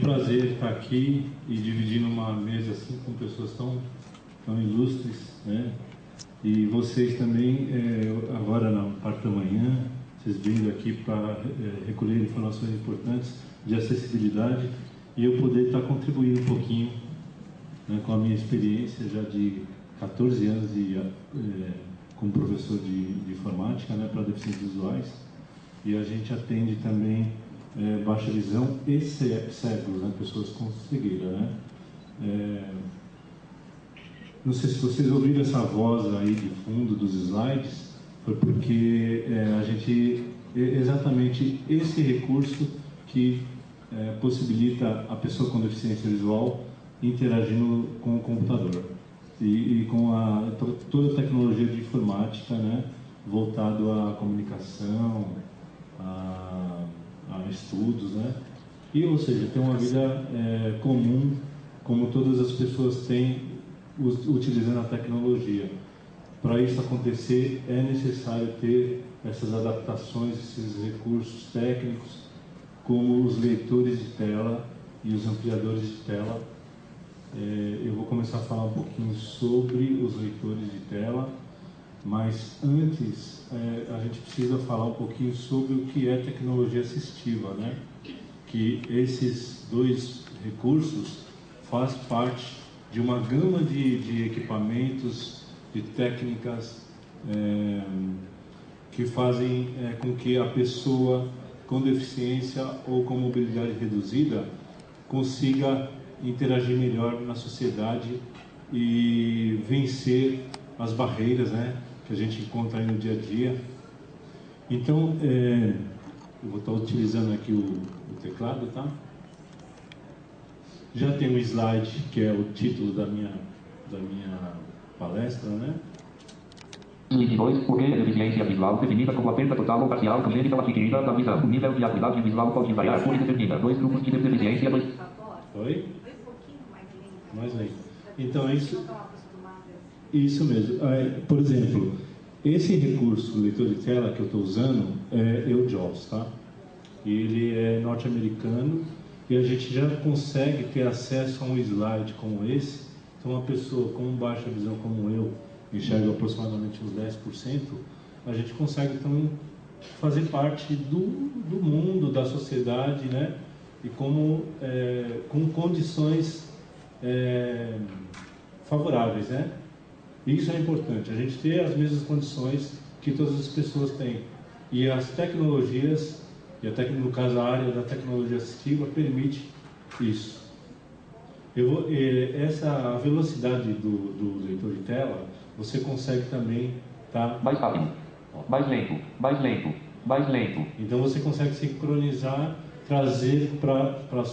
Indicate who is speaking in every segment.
Speaker 1: prazer estar aqui e dividir numa mesa assim com pessoas tão ilustres, né? E vocês também, agora na parte da manhã, vocês vindo aqui para recolher informações importantes de acessibilidade e eu poder estar contribuindo um pouquinho, né, com a minha experiência já de 14 anos como professor de informática, né, para deficientes visuais, e a gente atende também baixa visão e cegos, né, pessoas com cegueira, né? Não sei se vocês ouviram essa voz aí de fundo dos slides, foi porque a gente, exatamente esse recurso que possibilita a pessoa com deficiência visual interagindo com o computador e com toda a tecnologia de informática, né, voltado à comunicação, a estudos, né, e, ou seja, ter uma vida comum, como todas as pessoas têm, utilizando a tecnologia. Para isso acontecer, é necessário ter essas adaptações, esses recursos técnicos, como os leitores de tela e os ampliadores de tela. Eu vou começar a falar um pouquinho sobre os leitores de tela, mas antes a gente precisa falar um pouquinho sobre o que é tecnologia assistiva, né? Que esses dois recursos fazem parte de uma gama de equipamentos, de técnicas que fazem com que a pessoa com deficiência ou com mobilidade reduzida consiga interagir melhor na sociedade e vencer as barreiras, né, que a gente encontra aí no dia a dia. Então, eu vou estar utilizando aqui o teclado, tá? Já tem um slide que é o título da minha palestra, né?
Speaker 2: Slide 2, o que é deficiência visual definida como a perda total ou parcial congênita ou adquirida da visão. O nível de acuidade visual pode variar por determina dois grupos de deficiência.
Speaker 1: Oi? Mais lento. Então, isso mesmo. Por exemplo, esse recurso leitor de tela que eu estou usando é o JAWS, tá? Ele é norte-americano e a gente já consegue ter acesso a um slide como esse. Então, uma pessoa com baixa visão como eu, enxerga aproximadamente uns 10%, a gente consegue então fazer parte do mundo, da sociedade, né? E com condições favoráveis, né? Isso é importante, a gente ter as mesmas condições que todas as pessoas têm. E as tecnologias, no caso a área da tecnologia assistiva, permite isso. A velocidade do leitor de tela, você consegue também
Speaker 2: mais rápido, mais lento, mais lento, mais lento.
Speaker 1: Então você consegue sincronizar, trazer para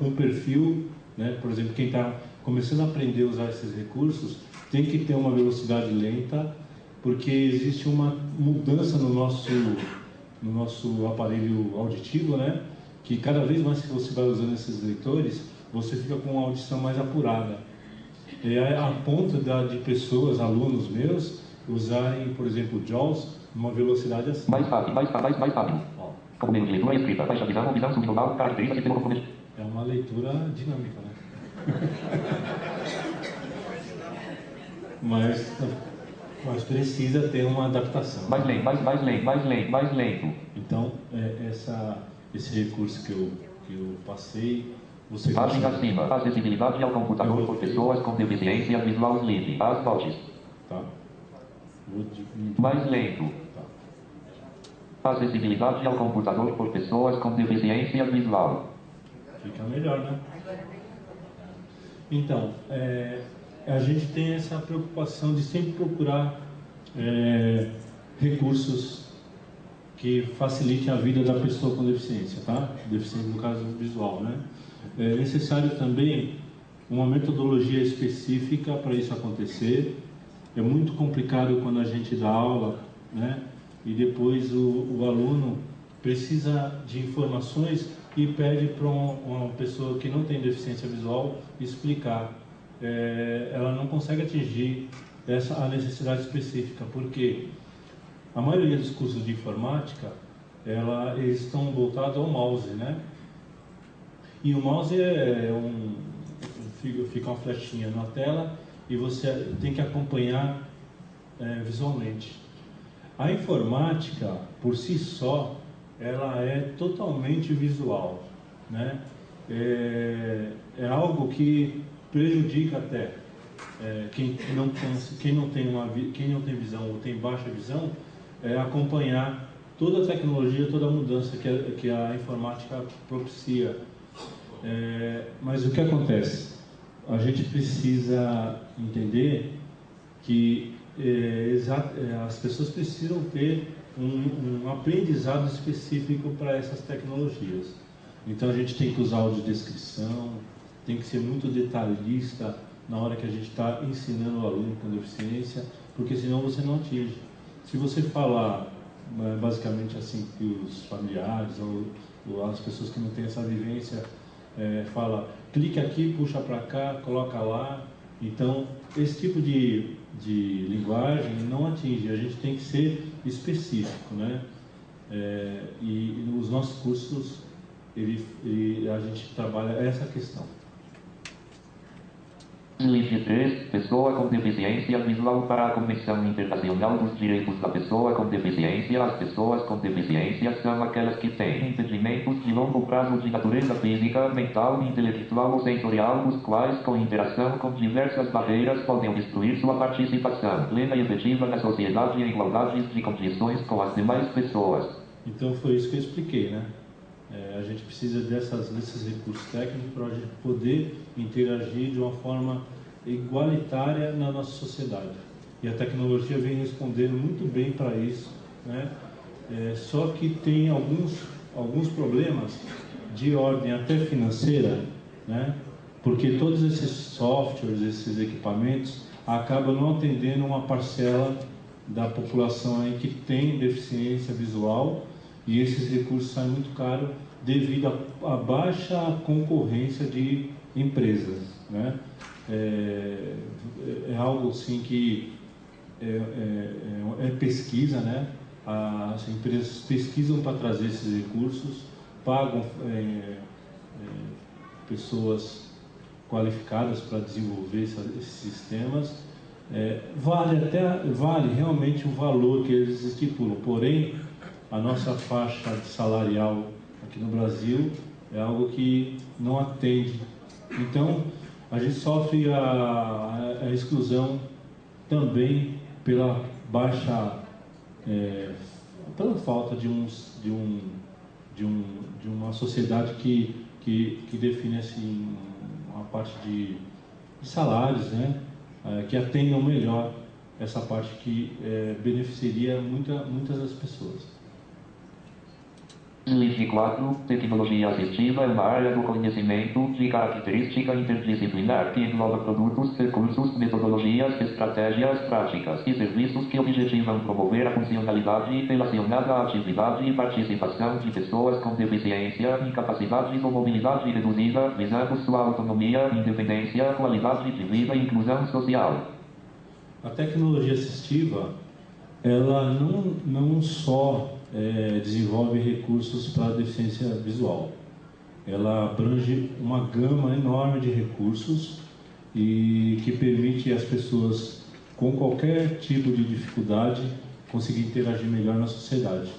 Speaker 1: um perfil, né? Por exemplo, quem está começando a aprender a usar esses recursos tem que ter uma velocidade lenta, porque existe uma mudança no nosso aparelho auditivo, né? Que cada vez mais que você vai usando esses leitores, você fica com uma audição mais apurada. A ponto de pessoas, alunos meus, usarem, por exemplo, o JAWS numa velocidade assim.
Speaker 2: Mais rápido, mais rápido. Como meio de leitura escrita, baixa visão, visão subglobal, características de sistema componente.
Speaker 1: É uma leitura dinâmica, né? mas precisa ter uma adaptação.
Speaker 2: Mais lento, mais lento, mais lento, mais lento.
Speaker 1: Então, esse recurso que eu passei, você
Speaker 2: página acima, acessibilidade ao computador por pessoas com deficiência visual livre, as voltes.
Speaker 1: Tá.
Speaker 2: Mais lento. Tá. Acessibilidade ao computador por pessoas com deficiência visual.
Speaker 1: Fica melhor, né? Então, a gente tem essa preocupação de sempre procurar recursos que facilitem a vida da pessoa com deficiência, tá? Deficiência no caso visual, né? É necessário também uma metodologia específica para isso acontecer. É muito complicado quando a gente dá aula, né? E depois o aluno precisa de informações e pede para uma pessoa que não tem deficiência visual explicar. Ela não consegue atingir a necessidade específica, porque a maioria dos cursos de informática eles estão voltados ao mouse, né? E o mouse fica uma flechinha na tela e você tem que acompanhar visualmente. A informática, por si só, ela é totalmente visual, né? É algo que prejudica até quem não tem visão ou tem baixa visão, acompanhar toda a tecnologia, toda a mudança que a informática propicia. Mas o que acontece? A gente precisa entender que as pessoas precisam ter um aprendizado específico para essas tecnologias. Então a gente tem que usar audiodescrição, tem que ser muito detalhista na hora que a gente está ensinando o aluno com deficiência, porque senão você não atinge. Se você falar basicamente assim que os familiares ou as pessoas que não têm essa vivência fala, clica aqui, puxa para cá, coloca lá. Então, esse tipo de linguagem não atinge, a gente tem que ser específico, né? E nos nossos cursos, a gente trabalha essa questão.
Speaker 2: Limite 3. Pessoa com deficiência visual. Para a Convenção Internacional dos Direitos da Pessoa com Deficiência, as pessoas com deficiência são aquelas que têm impedimentos de longo prazo de natureza física, mental, intelectual ou sensorial, os quais, com interação com diversas barreiras, podem destruir sua participação plena e efetiva na sociedade em igualdade de condições com as demais pessoas.
Speaker 1: Então foi isso que eu expliquei, né? A gente precisa desses recursos técnicos para a gente poder interagir de uma forma igualitária na nossa sociedade. E a tecnologia vem respondendo muito bem para isso, né? Só que tem alguns problemas de ordem até financeira, né? Porque todos esses softwares, esses equipamentos, acabam não atendendo uma parcela da população aí que tem deficiência visual, e esses recursos saem muito caros devido à baixa concorrência de empresas, né? É algo assim que é pesquisa, né? As empresas pesquisam para trazer esses recursos, pagam pessoas qualificadas para desenvolver esses sistemas. Vale realmente o valor que eles estipulam, porém a nossa faixa salarial aqui no Brasil é algo que não atende. Então a gente sofre a exclusão também pela baixa, pela falta de uma sociedade que define assim uma parte de salários, né? Que atendam melhor essa parte que beneficiaria muitas das pessoas.
Speaker 2: Limite 4. Tecnologia assistiva é uma área do conhecimento de característica interdisciplinar que engloba produtos, recursos, metodologias, estratégias, práticas e serviços que objetivam promover a funcionalidade relacionada à atividade e participação de pessoas com deficiência, incapacidade ou mobilidade reduzida, visando sua autonomia, independência, qualidade de vida e inclusão social.
Speaker 1: A tecnologia assistiva, ela não só desenvolve recursos para a deficiência visual. Ela abrange uma gama enorme de recursos e que permite às pessoas com qualquer tipo de dificuldade conseguir interagir melhor na sociedade.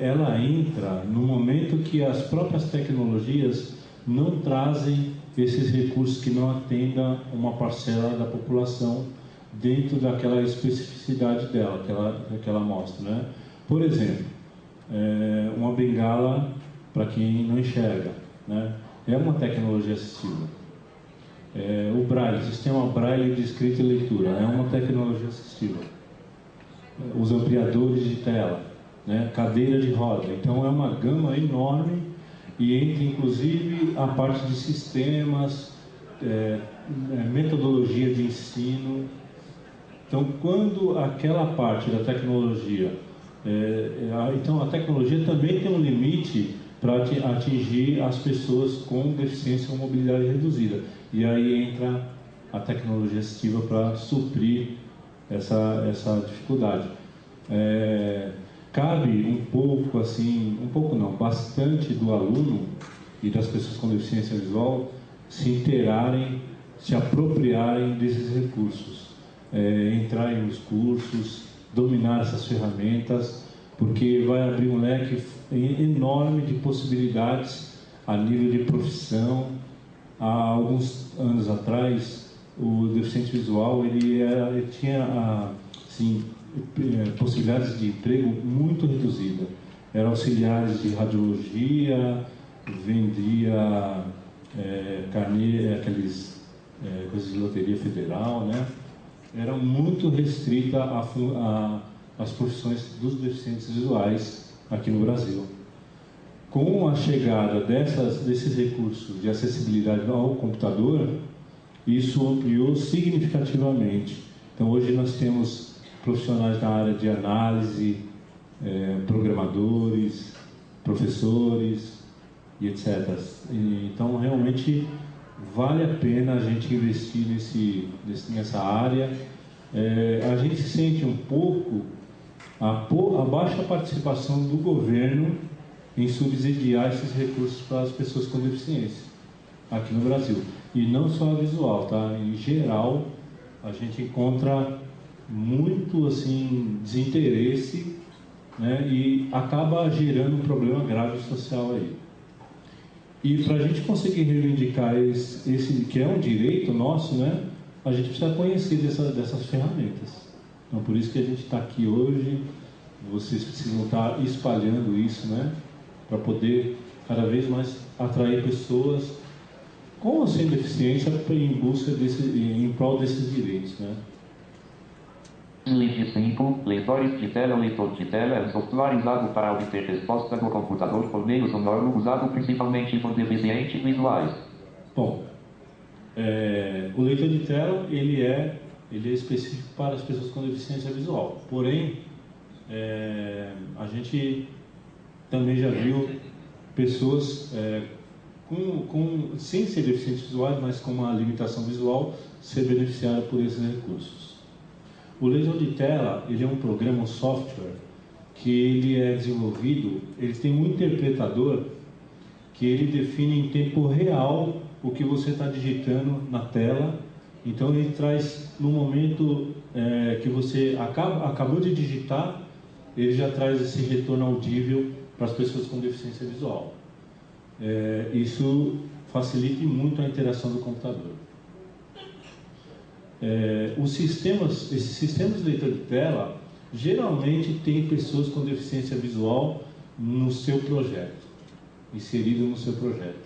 Speaker 1: Ela entra no momento que as próprias tecnologias não trazem esses recursos que não atendam uma parcela da população dentro daquela especificidade dela, que ela mostra, né? Por exemplo, uma bengala para quem não enxerga, né? É uma tecnologia assistível. O Braille, sistema Braille de escrita e leitura, é uma tecnologia assistível. Os ampliadores de tela, né? Cadeira de roda, então é uma gama enorme e entra inclusive a parte de sistemas, metodologia de ensino. Então, quando aquela parte da tecnologia, então a tecnologia também tem um limite para atingir as pessoas com deficiência ou mobilidade reduzida. E aí entra a tecnologia assistiva para suprir essa dificuldade. Cabe um pouco assim, um pouco não, bastante do aluno e das pessoas com deficiência visual se inteirarem, se apropriarem desses recursos, entrarem nos cursos, dominar essas ferramentas, porque vai abrir um leque enorme de possibilidades a nível de profissão. Há alguns anos atrás, o deficiente visual ele tinha assim, possibilidades de emprego muito reduzidas. Eram auxiliares de radiologia, vendia carnê, aqueles coisas de loteria federal, né? Era muito restrita às profissões dos deficientes visuais aqui no Brasil. Com a chegada desses recursos de acessibilidade ao computador, isso ampliou significativamente. Então, hoje nós temos profissionais da área de análise, programadores, professores e etc. Então, realmente, vale a pena a gente investir nessa área. A gente sente um pouco a baixa participação do governo em subsidiar esses recursos para as pessoas com deficiência aqui no Brasil. E não só a visual, tá? Em geral, a gente encontra muito assim, desinteresse, né? E acaba gerando um problema grave social aí. E para a gente conseguir reivindicar esse que é um direito nosso, né? A gente precisa conhecer dessas ferramentas. Então, por isso que a gente está aqui hoje. Vocês precisam estar espalhando isso, né? Para poder cada vez mais atrair pessoas com ou sem deficiência em prol desses direitos, né?
Speaker 2: Slide 5. Leitores de tela. Leitor de tela é um software usado para obter resposta do computador por meio sonoro, usado principalmente por deficientes visuais.
Speaker 1: Bom, o leitor de tela ele é específico para as pessoas com deficiência visual. Porém, a gente também já viu pessoas sem ser deficientes visuais, mas com uma limitação visual, ser beneficiadas por esses recursos. O leitor de tela ele é um programa, um software, que ele é desenvolvido, ele tem um interpretador que ele define em tempo real o que você está digitando na tela. Então ele traz, no momento que você acabou de digitar, ele já traz esse retorno audível para as pessoas com deficiência visual. Isso facilita muito a interação do computador. Esses sistemas de leitor de tela geralmente tem pessoas com deficiência visual no seu projeto, inserido no seu projeto,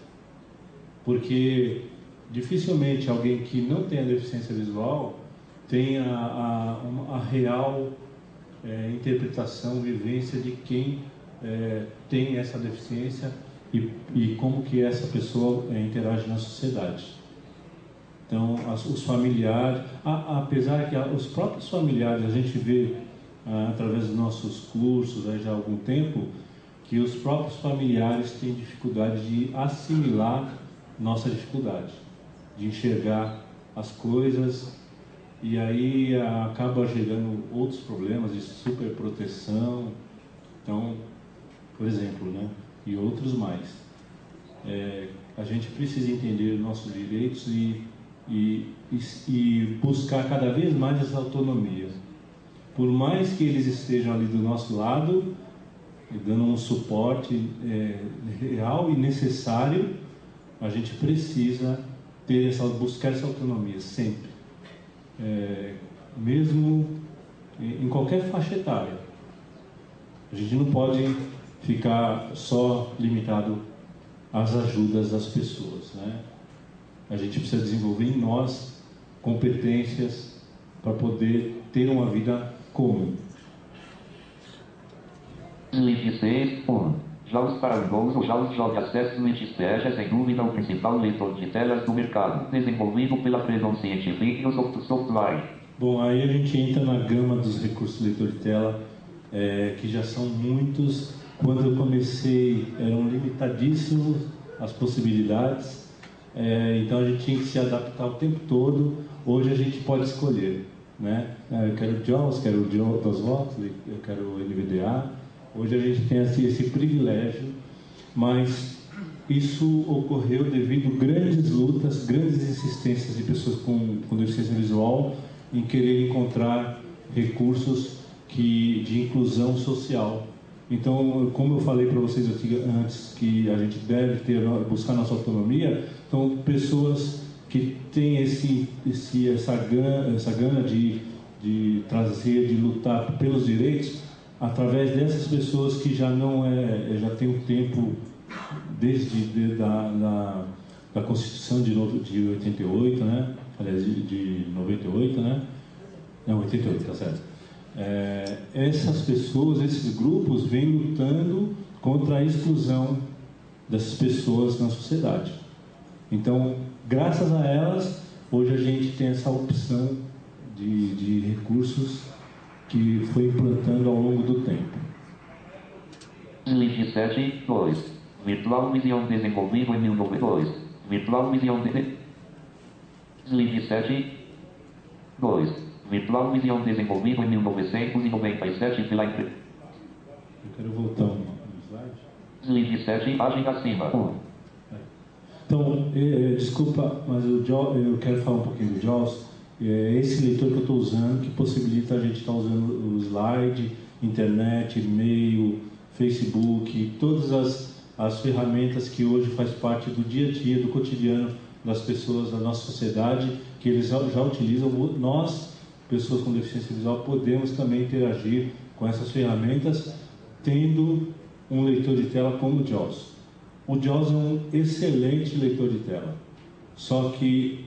Speaker 1: porque dificilmente alguém que não tem a deficiência visual tem a real interpretação, vivência de quem tem essa deficiência e como que essa pessoa interage na sociedade. Então, os familiares, apesar que os próprios familiares, a gente vê através dos nossos cursos já há algum tempo, que os próprios familiares têm dificuldade de assimilar nossa dificuldade, de enxergar as coisas, e aí acaba gerando outros problemas de superproteção. Então, por exemplo, né, e outros mais. A gente precisa entender nossos direitos e buscar cada vez mais essa autonomia. Por mais que eles estejam ali do nosso lado, dando um suporte real e necessário, a gente precisa buscar essa autonomia sempre, mesmo em qualquer faixa etária. A gente não pode ficar só limitado às ajudas das pessoas, né? A gente precisa desenvolver em nós competências para poder ter uma vida comum.
Speaker 2: Slide 6. 1. Jogos para Windows ou jogos de acesso multiplayer é sem dúvida o principal leitor de telas do mercado, desenvolvido pela Freedom Scientific Software.
Speaker 1: Bom, aí a gente entra na gama dos recursos de leitor de tela, que já são muitos. Quando eu comecei, eram limitadíssimos as possibilidades, então a gente tinha que se adaptar o tempo todo. Hoje a gente pode escolher, né? Eu quero JAWS, quero o DOSVox, eu quero o NVDA. Hoje a gente tem esse privilégio, mas isso ocorreu devido a grandes lutas, grandes insistências de pessoas com deficiência visual em querer encontrar recursos de inclusão social. Então, como eu falei para vocês antes, que a gente deve buscar nossa autonomia, então pessoas que têm essa gana de trazer, de lutar pelos direitos, através dessas pessoas que já tem um tempo desde da Constituição de 88, né? Aliás, de 98, né? Não, 88, tá certo. Essas pessoas, esses grupos, vêm lutando contra a exclusão dessas pessoas na sociedade. Então, graças a elas, hoje a gente tem essa opção de recursos que foi implantando ao longo do tempo.
Speaker 2: Slide 7, 2. Virtual Vision desenvolvido em 1992. Virtual Vision Slide 7, 2. Virtual Vision desenvolvido em 1997 pela empresa.
Speaker 1: Eu quero voltar no slide.
Speaker 2: Slide 7, página acima. 1.
Speaker 1: Então, desculpa, mas eu quero falar um pouquinho do JAWS. Esse leitor que eu estou usando, que possibilita a gente estar usando o slide, internet, e-mail, Facebook, todas as ferramentas que hoje faz parte do dia a dia, do cotidiano das pessoas da nossa sociedade, que eles já utilizam. Nós, pessoas com deficiência visual, podemos também interagir com essas ferramentas, tendo um leitor de tela como o JAWS. O JAWS é um excelente leitor de tela, só que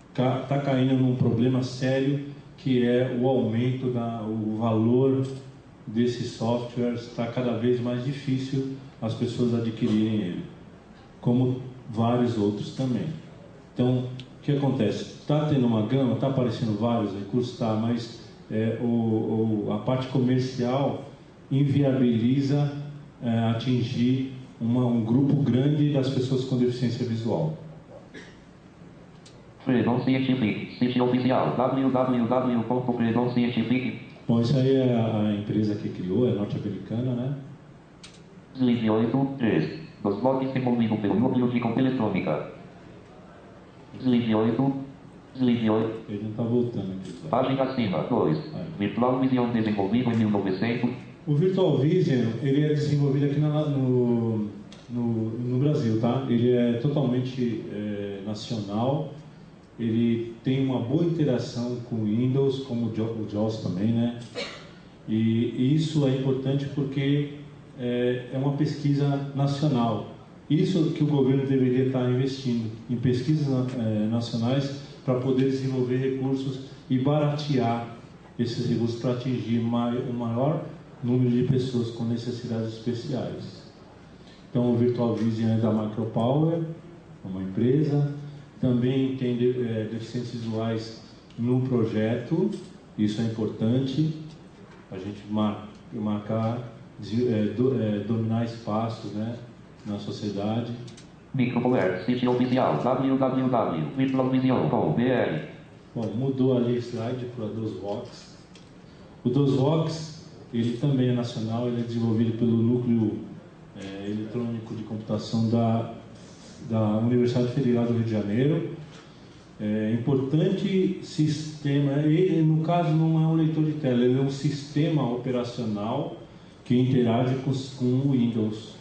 Speaker 1: está caindo num problema sério, que é o aumento o valor desses softwares. Está cada vez mais difícil as pessoas adquirirem ele, como vários outros também. Então, o que acontece? Está tendo uma gama, está aparecendo vários recursos, mas a parte comercial inviabiliza atingir um grupo grande das pessoas com deficiência visual.
Speaker 2: Freedom Scientific, sítio oficial, www.freedomscientific.
Speaker 1: Bom, isso aí é a empresa que criou, é norte-americana, né?
Speaker 2: Slide 8, 3. Dos blogs envolvidos pelo núcleo de eletrônica. Slide 8. Slide 8.
Speaker 1: Ele não está voltando aqui.
Speaker 2: Página acima, 2. Virtual Vision desenvolvido em 1900.
Speaker 1: O Virtual Vision, ele é desenvolvido aqui no Brasil, tá? Ele é totalmente nacional. Ele tem uma boa interação com o Windows, como o JAWS também, né? E isso é importante porque é uma pesquisa nacional. Isso que o governo deveria estar investindo em pesquisas nacionais para poder desenvolver recursos e baratear esses recursos para atingir o maior número de pessoas com necessidades especiais. Então, o Virtual Vision é da Micropower, uma empresa. Também tem deficientes visuais no projeto, isso é importante, a gente dominar espaços, né, na sociedade.
Speaker 2: Micropower, sítio oficial, www.virtualvision.br.
Speaker 1: Bom, mudou ali o slide para o DOSVox. O DOSVox, ele também é nacional, ele é desenvolvido pelo Núcleo Eletrônico de Computação da Universidade Federal do Rio de Janeiro. Importante sistema, ele no caso não é um leitor de tela, ele é um sistema operacional que interage com o Windows.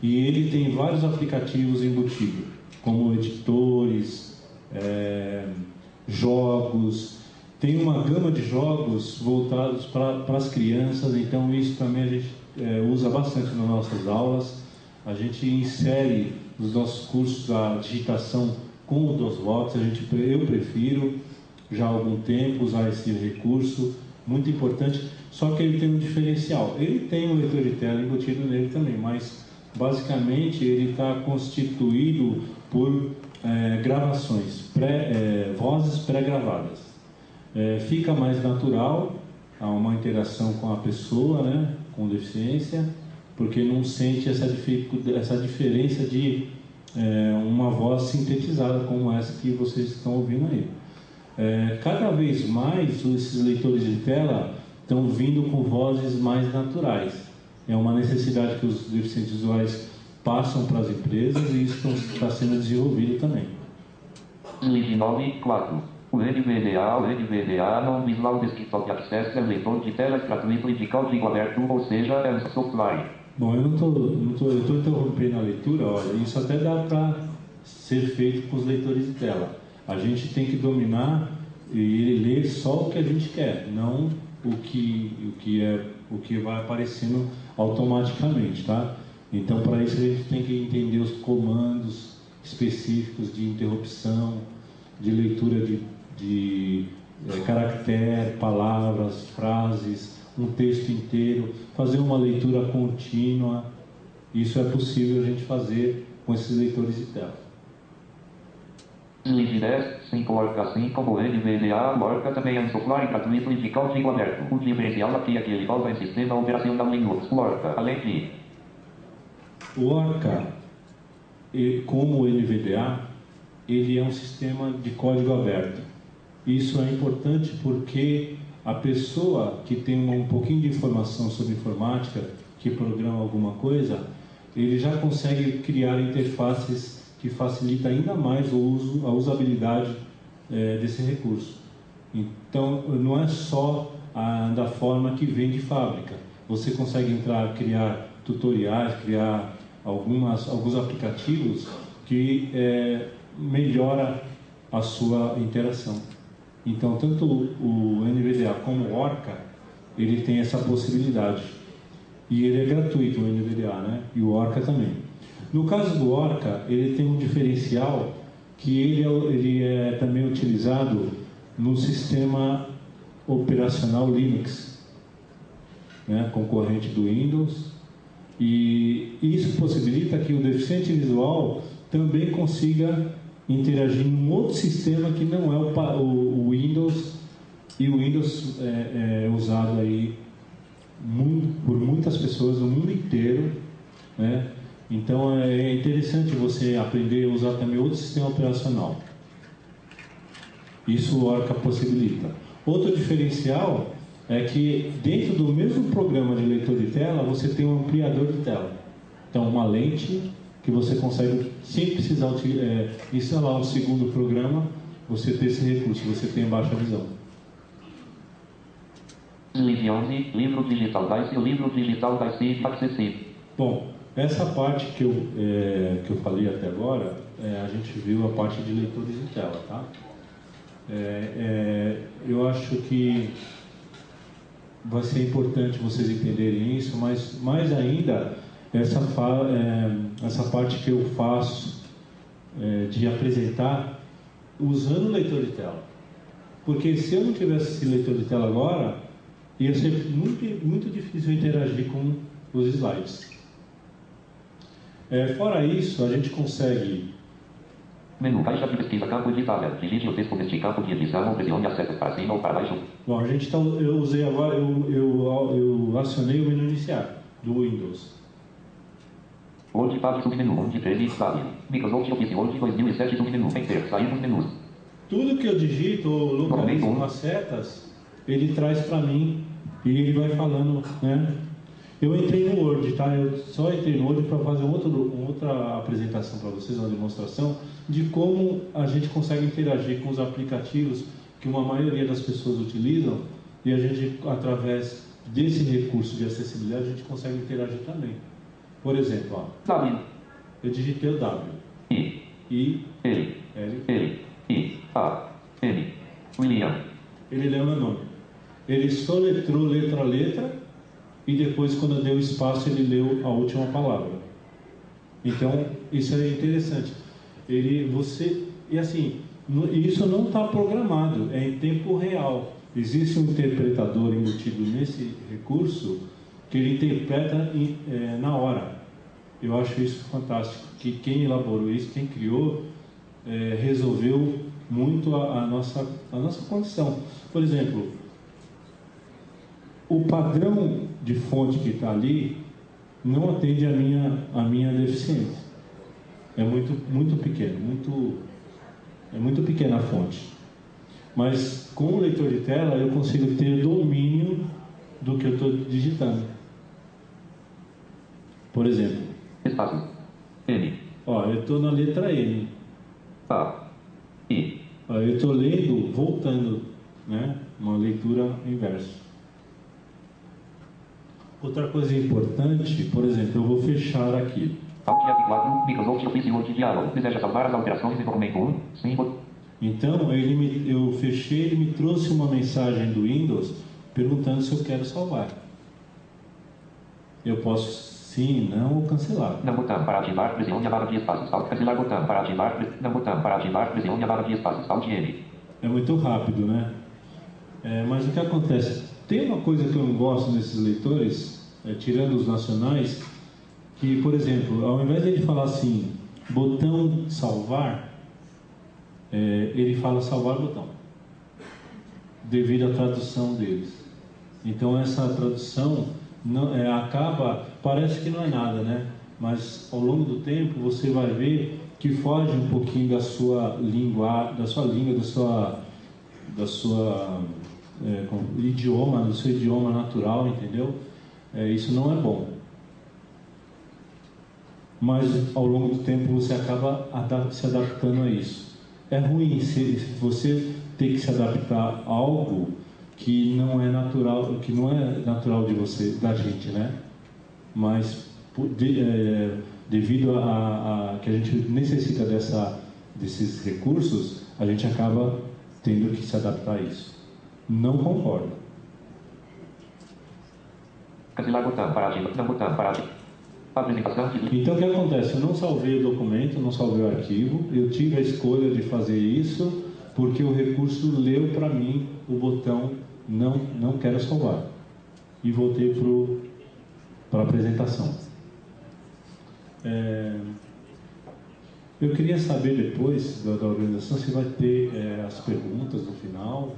Speaker 1: E ele tem vários aplicativos embutidos, como editores, jogos. Tem uma gama de jogos voltados para as crianças, então isso também a gente usa bastante nas nossas aulas. A gente insere nos nossos cursos a digitação com o DOSVox. Eu prefiro já há algum tempo usar esse recurso, muito importante. Só que ele tem um diferencial. Ele tem um leitor de tela embutido nele também, mas basicamente ele está constituído por gravações, vozes pré-gravadas. Fica mais natural, há uma interação com a pessoa, né, com deficiência, porque não sente essa diferença de uma voz sintetizada como essa que vocês estão ouvindo aí. Cada vez mais esses leitores de tela estão vindo com vozes mais naturais. É uma necessidade que os deficientes visuais passam para as empresas e isso está sendo desenvolvido também.
Speaker 2: Slide 9.4. O NVDA Non-Visual Desktop Access é um leitor de tela gratuito e de código aberto, ou seja, é um software.
Speaker 1: Bom, eu estou interrompendo a leitura, olha, isso até dá para ser feito com os leitores de tela. A gente tem que dominar e ele ler só o que a gente quer, não o que vai aparecendo automaticamente, tá? Então, para isso a gente tem que entender os comandos específicos de interrupção, de leitura de caractere, palavras, frases, um texto inteiro, fazer uma leitura contínua. Isso é possível a gente fazer com esses leitores de tela.
Speaker 2: Slide 10, 5 Orca, assim como o NVDA, o Orca também é um software gratuito e de código aberto. O diferencial aqui é que ele roda em sistema operacional Linux. O Orca, além de...
Speaker 1: O Orca, como o NVDA, ele é um sistema de código aberto. Isso é importante porque a pessoa que tem um pouquinho de informação sobre informática, que programa alguma coisa, ele já consegue criar interfaces que facilita ainda mais a usabilidade desse recurso. Então, não é só da forma que vem de fábrica. Você consegue criar tutoriais, criar alguns aplicativos que melhora a sua interação. Então, tanto o NVDA como o Orca, ele tem essa possibilidade. E ele é gratuito, o NVDA, né? E o Orca também. No caso do Orca, ele tem um diferencial que ele é também utilizado no sistema operacional Linux, né? Concorrente do Windows. E isso possibilita que o deficiente visual também consiga interagir em um outro sistema que não é o Windows, e o Windows é usado aí por muitas pessoas no mundo inteiro, né? Então é interessante você aprender a usar também outro sistema operacional. Isso o Orca possibilita. Outro diferencial é que dentro do mesmo programa de leitor de tela você tem um ampliador de tela. Então uma lente que você consegue, sem precisar instalar um segundo programa, você ter esse recurso, você tem baixa visão.
Speaker 2: Slide 11, livro digital DICE, o livro digital DICE acessível.
Speaker 1: Bom, essa parte que eu falei até agora, a gente viu a parte de leitores de tela, tá? Eu acho que vai ser importante vocês entenderem isso, mas mais ainda essa parte que eu faço de apresentar usando o leitor de tela. Porque se eu não tivesse esse leitor de tela agora, ia ser muito difícil interagir com os slides. Fora isso, a gente consegue...
Speaker 2: Menu, caixa de pesquisa, campo editável. Digite o texto neste campo de edição ou pressione a seta para cima ou para baixo.
Speaker 1: Bom, eu usei agora, eu acionei o menu iniciar do Windows.
Speaker 2: Word Tab submenu 1 de 13 Tab. Microsoft Office Word 2007 submenu. Enter. Sair dos menus.
Speaker 1: Tudo que eu digito ou localizo com as setas, ele traz para mim e ele vai falando, né? Eu entrei no Word, tá? Eu só entrei no Word para fazer outra apresentação para vocês, uma demonstração de como a gente consegue interagir com os aplicativos que uma maioria das pessoas utilizam, e a gente, através desse recurso de acessibilidade, a gente consegue interagir também. Por exemplo, ó, eu digitei o W. I, L,
Speaker 2: I, A, N, William.
Speaker 1: Ele leu meu nome. Ele soletrou letra a letra e depois, quando deu espaço, ele leu a última palavra. Então, isso é interessante. E assim, isso não está programado, é em tempo real. Existe um interpretador embutido nesse recurso que ele interpreta na hora. Eu acho isso fantástico, que quem elaborou isso, quem criou, resolveu muito a nossa condição. Por exemplo, o padrão de fonte que está ali não atende a minha deficiência. É muito pequeno, é muito pequena a fonte. Mas com o leitor de tela eu consigo ter domínio do que eu estou digitando. Por exemplo,
Speaker 2: Espaço.
Speaker 1: Ó, eu estou na letra N.
Speaker 2: A. I.
Speaker 1: Ó, eu estou lendo, voltando, né? Uma leitura inversa. Outra coisa importante, por exemplo, eu vou fechar aqui.
Speaker 2: Alt F4, Microsoft Office Word Dialog. Deseja salvar as alterações em documento 1, símbolo.
Speaker 1: Então, eu fechei, ele me trouxe uma mensagem do Windows perguntando se eu quero salvar. Eu posso sim, não ou cancelar.
Speaker 2: Não botão para ativar, pressione a barra de espaços. Alt cancelar botão para ativar, não botão para ativar, pressione a barra de espaços. Alt M.
Speaker 1: É muito rápido, né? Mas o que acontece? Tem uma coisa que eu não gosto nesses leitores, tirando os nacionais, que, por exemplo, ao invés de ele falar assim, botão salvar, ele fala salvar botão, devido à tradução deles. Então essa tradução não, acaba, parece que não é nada, né? Mas ao longo do tempo você vai ver que foge um pouquinho da sua língua, do seu idioma natural, entendeu? Isso não é bom. Mas ao longo do tempo você acaba se adaptando a isso. É ruim se você ter que se adaptar a algo que não é natural de você, da gente, né? Mas devido a que a gente necessita desses recursos, a gente acaba tendo que se adaptar a isso. Não concordo.
Speaker 2: Cancelar botão para ativar, não botão para ativar. Apresentação de...
Speaker 1: Então o que acontece? Eu não salvei o documento, não salvei o arquivo, eu tive a escolha de fazer isso porque o recurso leu para mim o botão não quero salvar e voltei para a apresentação. Eu queria saber depois da organização se vai ter as perguntas no final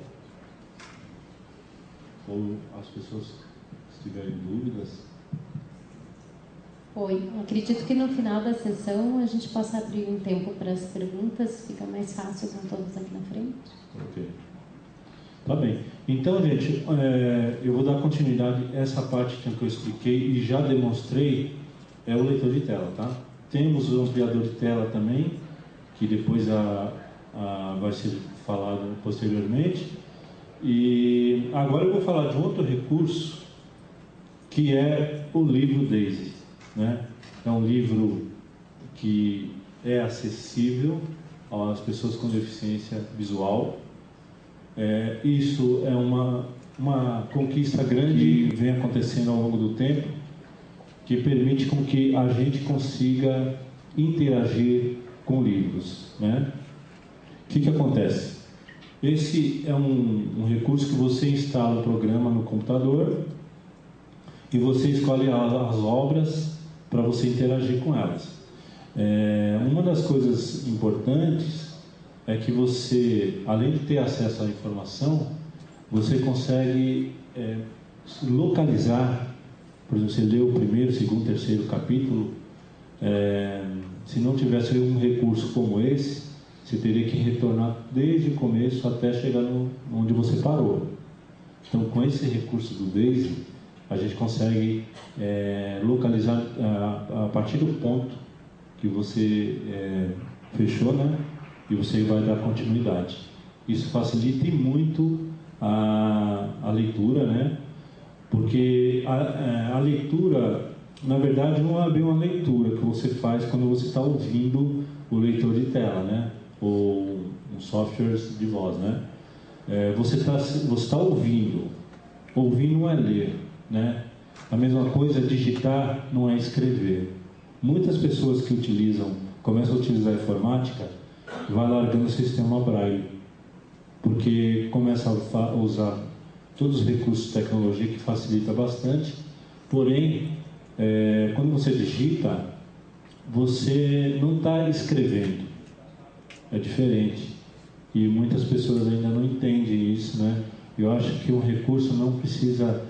Speaker 1: ou as pessoas se tiverem dúvidas.
Speaker 3: Oi, acredito que no final da sessão a gente possa abrir um tempo para as perguntas, fica mais fácil com todos aqui na frente.
Speaker 1: Ok. Tá bem. Então, gente, eu vou dar continuidade a essa parte que eu expliquei e já demonstrei, o leitor de tela, tá? Temos o ampliador de tela também, que depois vai ser falado posteriormente. E agora eu vou falar de um outro recurso, que é o livro DAISY. Né? É um livro que é acessível às pessoas com deficiência visual. Isso é uma conquista grande que vem acontecendo ao longo do tempo, que permite com que a gente consiga interagir com livros. Né? O que acontece? Esse é um recurso que você instala o programa no computador e você escolhe as obras para você interagir com elas. Uma das coisas importantes é que você, além de ter acesso à informação, você consegue localizar, por exemplo, você lê o primeiro, segundo, terceiro capítulo, se não tivesse um recurso como esse, você teria que retornar desde o começo até chegar onde você parou. Então, com esse recurso do DAISY, a gente consegue localizar a partir do ponto que você fechou, né? E você vai dar continuidade. Isso facilita muito a leitura, né? Porque a leitura, na verdade, não é bem uma leitura que você faz quando você está ouvindo o leitor de tela, né? Ou um software de voz, né? Você está ouvindo. Ouvir não é ler, né? A mesma coisa, digitar não é escrever. Muitas pessoas que começam a utilizar a informática, vai largando o sistema Braille, porque começa a usar todos os recursos de tecnologia que facilita bastante, porém, quando você digita, você não está escrevendo, é diferente, e muitas pessoas ainda não entendem isso, né? Eu acho que um recurso não precisa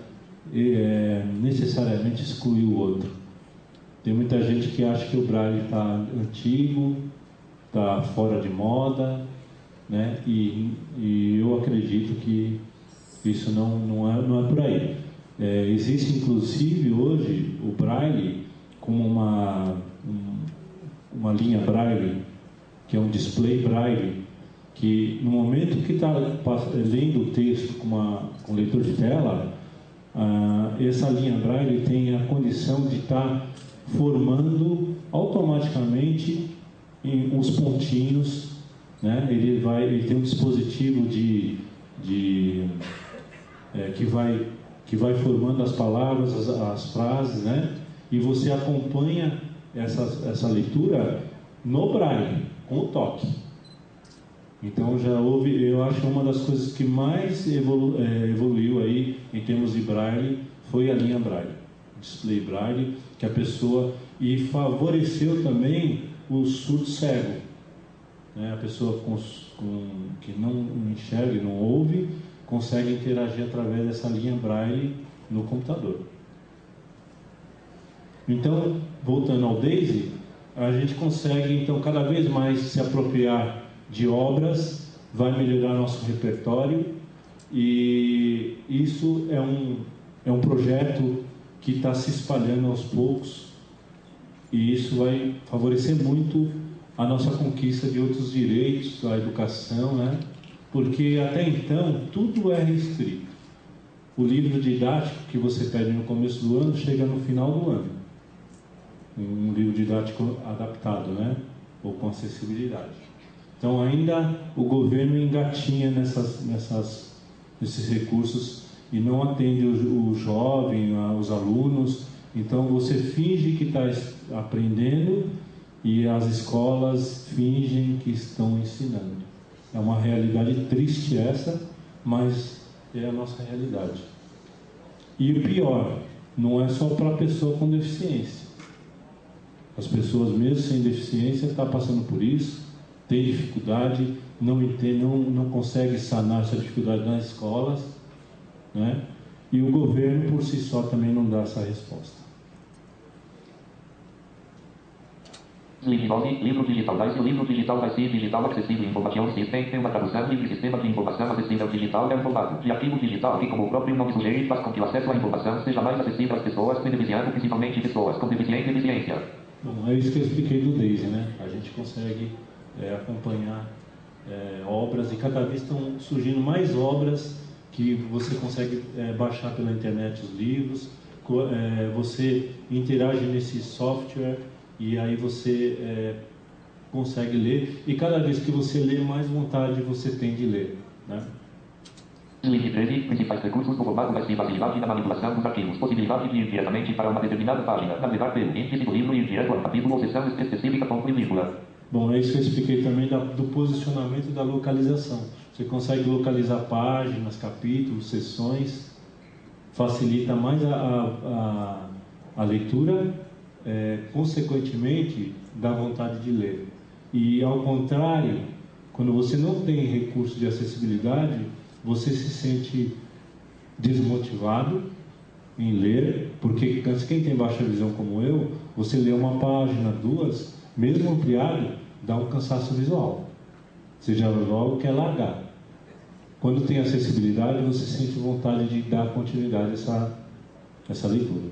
Speaker 1: necessariamente excluir o outro. Tem muita gente que acha que o Braille está antigo, está fora de moda, né? E eu acredito que isso não é por aí. Existe inclusive hoje o Braille como uma linha Braille, que é um display Braille, que no momento que está lendo o texto com leitor de tela, essa linha Braille tem a condição de estar formando automaticamente os pontinhos, né? Ele tem um dispositivo que vai formando as palavras, as frases, né? E você acompanha essa leitura no Braille, com o toque. Então eu acho uma das coisas que mais evoluiu aí em termos de Braille foi a linha Braille, o display Braille, que a pessoa, e favoreceu também o surdo cego, né? A pessoa que não enxerga e não ouve consegue interagir através dessa linha Braille no computador. Então, voltando ao DAISY, a gente consegue então cada vez mais se apropriar de obras, vai melhorar nosso repertório, e isso é um projeto que está se espalhando aos poucos, e isso vai favorecer muito a nossa conquista de outros direitos, a educação, né? Porque até então tudo é restrito. O livro didático que você pede no começo do ano chega no final do ano. Um livro didático adaptado, né? Ou com acessibilidade. Então ainda o governo engatinha nesses recursos e não atende o jovem, os alunos. Então você finge que está aprendendo e as escolas fingem que estão ensinando. É uma realidade triste essa, mas é a nossa realidade. E o pior, não é só para a pessoa com deficiência. As pessoas mesmo sem deficiência estão passando por isso, tem dificuldade, não consegue sanar essa dificuldade nas escolas, né? E o governo por si só também não dá essa resposta.
Speaker 2: Livro digital. O livro digital vai ser digital acessível. Informação system tem uma tradução livre. Sistema de informação acessível digital é um formato de arquivo digital que, como o próprio nome sugere, faz com que o acesso à informação seja mais acessível às pessoas, beneficiando principalmente pessoas com deficiência.
Speaker 1: Bom, é isso que eu expliquei do DAISY, né? A gente consegue acompanhar obras, e cada vez estão surgindo mais obras que você consegue baixar pela internet os livros, você interage nesse software e aí você consegue ler, e cada vez que você lê, mais vontade você tem de ler, né?
Speaker 2: Link 13. Principais recursos do formato vai ser facilidade na manipulação dos arquivos, possibilidade de ir diretamente para uma determinada página, navegar pelo índice do livro e ir direto ao capítulo ou seção específica, ponto e vírgula.
Speaker 1: Bom, é isso que eu expliquei também do posicionamento e da localização. Você consegue localizar páginas, capítulos, seções, facilita mais a leitura, consequentemente dá vontade de ler. E ao contrário, quando você não tem recurso de acessibilidade, você se sente desmotivado em ler, porque quem tem baixa visão como eu, você lê uma página, duas, mesmo ampliado, dá um cansaço visual. Você já logo quer largar. Quando tem acessibilidade, você sente vontade de dar continuidade a essa leitura.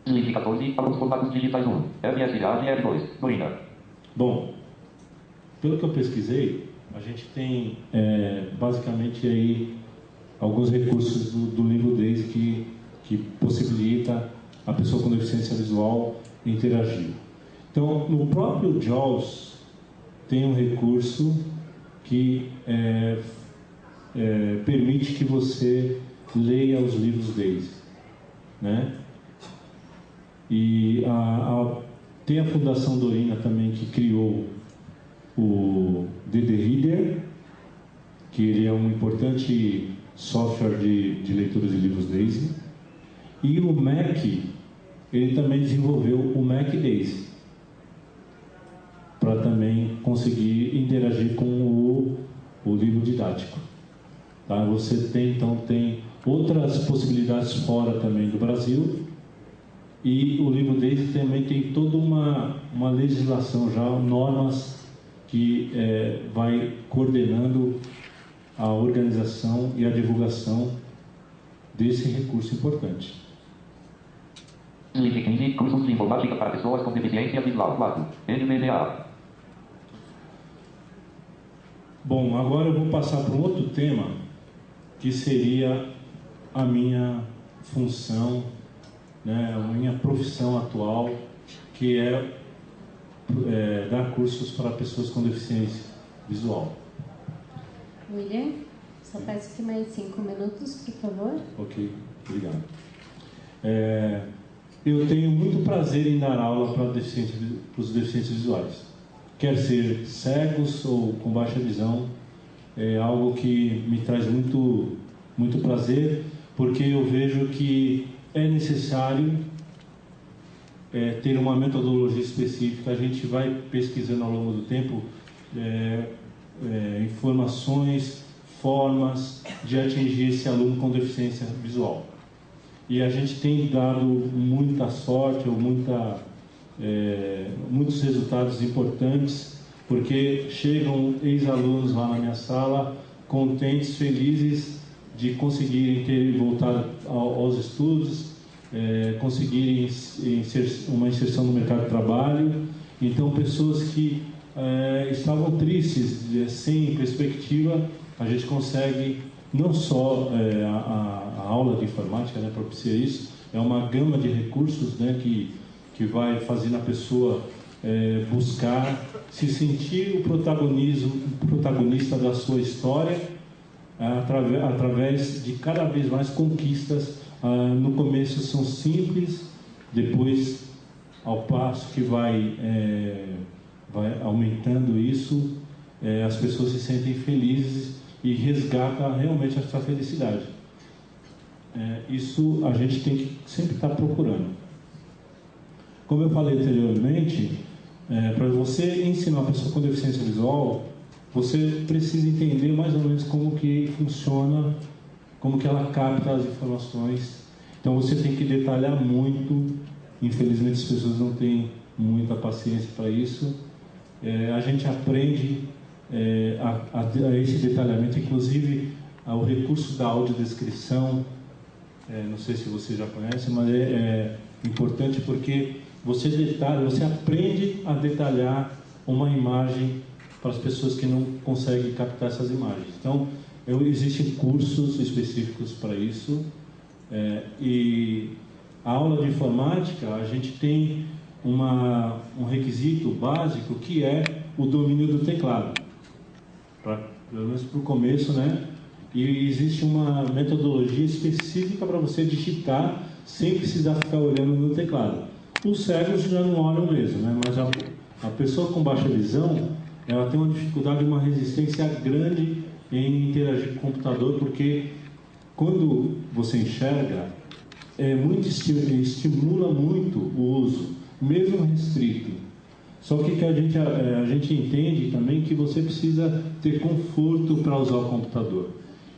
Speaker 2: Link 14. Alguns formatos digitais 1. FSA e R2. Dorina.
Speaker 1: Bom, pelo que eu pesquisei, a gente tem basicamente aí alguns recursos do livro DAISY que possibilita a pessoa com deficiência visual interagir. Então, no próprio JAWS tem um recurso que permite que você leia os livros DAISY, né? E tem a Fundação Dorina também, que criou o DD Reader, que ele é um importante software de leitura de livros DAISY. E o MEC, ele também desenvolveu o MEC DAISY, para também conseguir interagir com o livro didático. Tá? Você tem outras possibilidades fora também do Brasil, e o livro DAISY também tem toda uma legislação já, normas que vai coordenando a organização e a divulgação desse recurso importante.
Speaker 2: Link 15, cursos de informática para pessoas com deficiência visual 4. NVDA.
Speaker 1: Bom, agora eu vou passar para um outro tema, que seria a minha função, né, a minha profissão atual, que é dar cursos para pessoas com deficiência visual.
Speaker 3: William, só peço que mais 5 minutos, por favor.
Speaker 1: Ok, obrigado. Eu tenho muito prazer em dar aula para os deficientes visuais. Quer ser cegos ou com baixa visão, é algo que me traz muito, muito prazer, porque eu vejo que é necessário ter uma metodologia específica. A gente vai pesquisando ao longo do tempo informações, formas de atingir esse aluno com deficiência visual. E a gente tem dado muita sorte, ou muitos resultados importantes, porque chegam ex-alunos lá na minha sala, contentes, felizes de conseguirem ter voltado aos estudos, conseguirem uma inserção no mercado de trabalho. Então, pessoas que estavam tristes, sem perspectiva, a gente consegue não só a aula de informática, né, propicia isso, é uma gama de recursos, né, que vai fazendo a pessoa buscar se sentir o protagonista da sua história, através de cada vez mais conquistas. No começo são simples, depois, ao passo que vai aumentando isso, as pessoas se sentem felizes e resgata realmente essa felicidade. Isso a gente tem que sempre estar procurando. Como eu falei anteriormente, para você ensinar uma pessoa com deficiência visual, você precisa entender mais ou menos como que funciona, como que ela capta as informações. Então você tem que detalhar muito. Infelizmente as pessoas não têm muita paciência para isso. A gente aprende a esse detalhamento, inclusive o recurso da audiodescrição. Não sei se você já conhece, mas é importante porque você aprende a detalhar uma imagem para as pessoas que não conseguem captar essas imagens. Então, existem cursos específicos para isso. E a aula de informática, a gente tem um requisito básico, que é o domínio do teclado, pelo menos para o começo, né? E existe uma metodologia específica para você digitar sem precisar ficar olhando no teclado. Os cegos já não olham mesmo, né? Mas a pessoa com baixa visão, ela tem uma dificuldade, uma resistência grande em interagir com o computador, porque quando você enxerga, estimula muito o uso, mesmo restrito. Só que a gente entende também que você precisa ter conforto para usar o computador.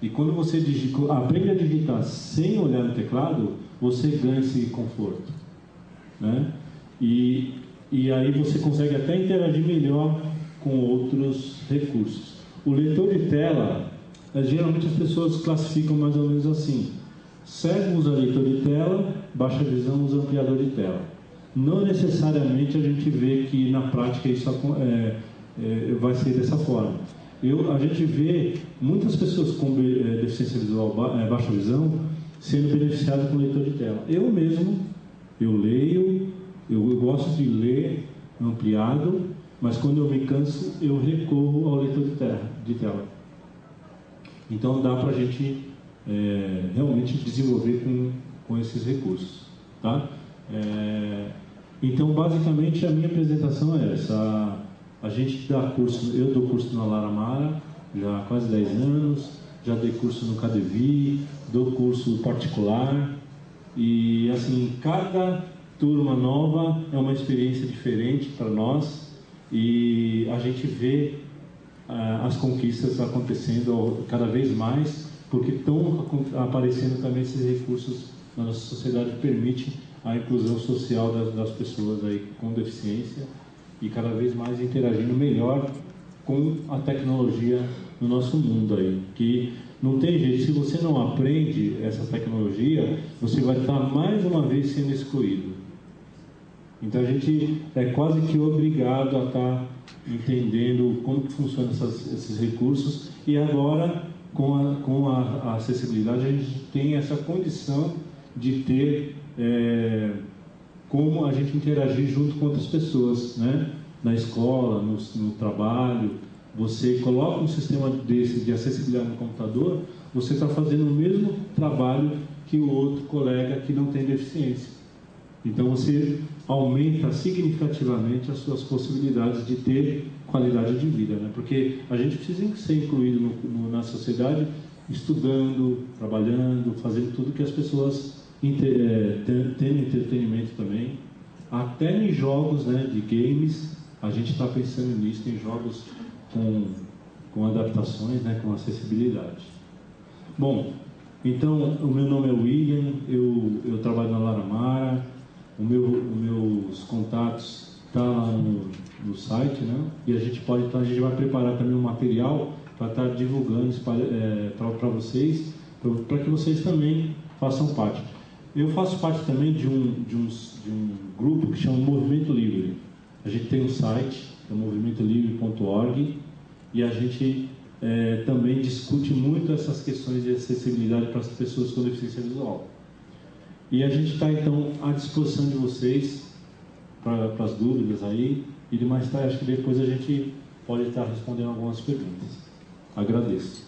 Speaker 1: E quando você aprende a digitar sem olhar no teclado, você ganha esse conforto, né? E aí você consegue até interagir melhor com outros recursos. O leitor de tela, geralmente as pessoas classificam mais ou menos assim: cego usa leitor de tela, baixa visão usa ampliador de tela. Não necessariamente a gente vê que na prática isso vai ser dessa forma. A gente vê muitas pessoas com deficiência visual, baixa visão, sendo beneficiadas com leitor de tela. Eu mesmo, eu leio, eu gosto de ler ampliado, mas quando eu me canso, eu recorro ao leitor de tela. Então dá para a gente realmente desenvolver com esses recursos, tá? Então, basicamente, a minha apresentação é essa. A gente dá curso, eu dou curso na Laramara já há quase 10 anos, já dei curso no KDV, dou curso particular, e assim, cada turma nova é uma experiência diferente para nós, e a gente vê as conquistas acontecendo cada vez mais, porque estão aparecendo também esses recursos na nossa sociedade que permite a inclusão social das pessoas aí com deficiência, e cada vez mais interagindo melhor com a tecnologia no nosso mundo aí, que Não tem jeito, se você não aprende essa tecnologia, você vai estar mais uma vez sendo excluído. Então a gente é quase que obrigado a estar entendendo como que funcionam esses recursos, e agora com a acessibilidade a gente tem essa condição de ter como a gente interagir junto com outras pessoas, né? Na escola, no trabalho. Você coloca um sistema desse de acessibilidade no computador, você está fazendo o mesmo trabalho que o outro colega que não tem deficiência. Então você aumenta significativamente as suas possibilidades de ter qualidade de vida, né? Porque a gente precisa ser incluído na sociedade, estudando, trabalhando, fazendo tudo que as pessoas tendo entretenimento também. Até em jogos, né, de games, a gente está pensando nisso, tem jogos com adaptações, né, com acessibilidade. Bom, então o meu nome é William, eu trabalho na Laramara, os meus contatos estão lá no site, né? E a gente vai preparar também um material para estar divulgando para vocês, para que vocês também façam parte. Eu faço parte também de um grupo que chama Movimento Livre. A gente tem um site, que é movimentolivre.org, e a gente também discute muito essas questões de acessibilidade para as pessoas com deficiência visual. E a gente está, então, à disposição de vocês para as dúvidas aí, e de mais tarde, acho que depois a gente pode estar respondendo algumas perguntas. Agradeço.